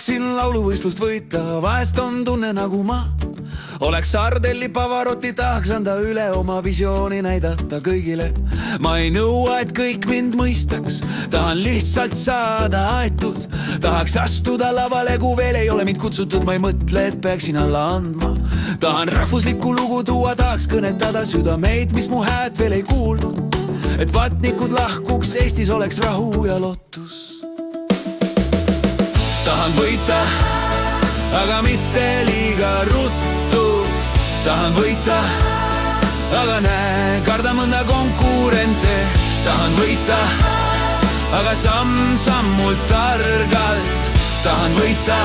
tahaksin lauluvõistlust võita, vahest on tunne nagu ma oleks Sardelli Pavarotti, tahaks anda üle oma visiooni, näidata kõigile. Ma ei nõua, et kõik mind mõistaks, tahan lihtsalt saada aetud. Tahaks astuda lavale, kui veel ei ole mind kutsutud, ma ei mõtle, et peaksin alla andma. Tahan rahvuslikku lugu tuua, tahaks kõnetada südameid, mis mu hääd veel ei kuulnud. Et vatnikud lahkuks, Eestis oleks rahu ja lootus. Tahan võita, aga mitte liiga ruttu. Tahan võita, aga näe, karda mõnda konkurente. Tahan võita, aga samm-sammult targalt. Tahan võita,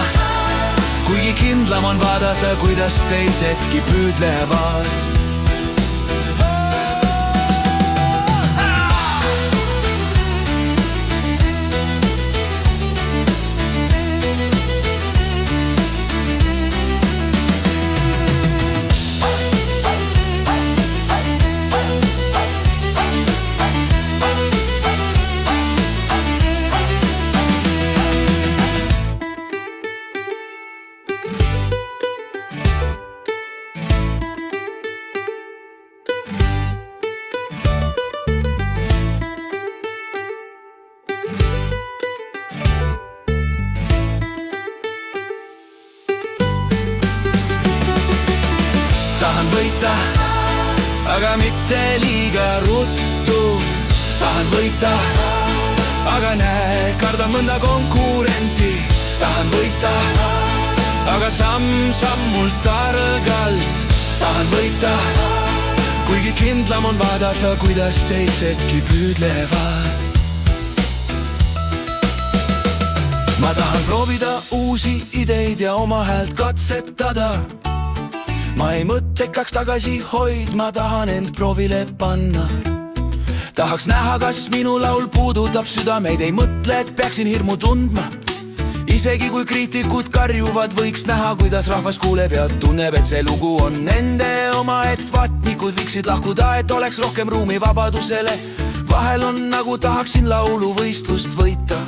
kuigi kindlam on vaadata, kuidas teisedki püüdlevad. Tahan võita, aga mitte liiga ruttu. Tahan võita, aga näe, karda mõnda konkurenti. Tahan võita, aga samm-sammult targalt. Tahan võita, kuigi kindlam on vaadata, kuidas teisedki püüdlevad. Ma tahan proovida uusi ideid ja oma häält katsetada. Ma ei mõttekaks tagasi hoidma, tahan end proovile panna. Tahaks näha, kas minu laul puudutab südameid, ei mõtle, et peaksin hirmu tundma. Isegi kui kriitikud karjuvad, võiks näha, kuidas rahvas kuuleb ja tunneb, et see lugu on nende oma, et vatnikud võiksid lahkuda, et oleks rohkem ruumi vabadusele. Vahel on nagu tahaksin lauluvõistlust võita.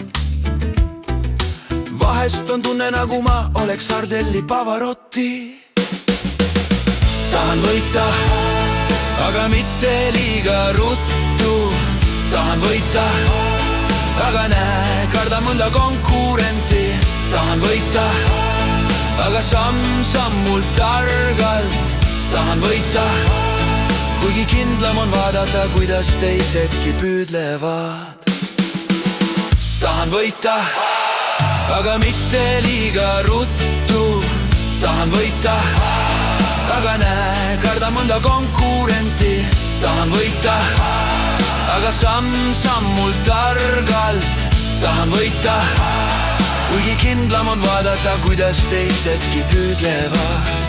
Vahest on tunne nagu ma oleks Sardelli Pavarotti. Tahan võita, aga mitte liiga ruttu. Tahan võita, aga näe, karda mõnda konkurenti. Tahan võita, aga samm-sammult targalt. Tahan võita, kuigi kindlam on vaadata, kuidas teisedki püüdlevad. Tahan võita, aga mitte liiga ruttu. Tahan võita, aga näe, karda mõnda konkurenti. Tahan võita, aga samm-sammult targalt. Tahan võita, kuigi kindlam on vaadata, kuidas teisedki püüdlevad.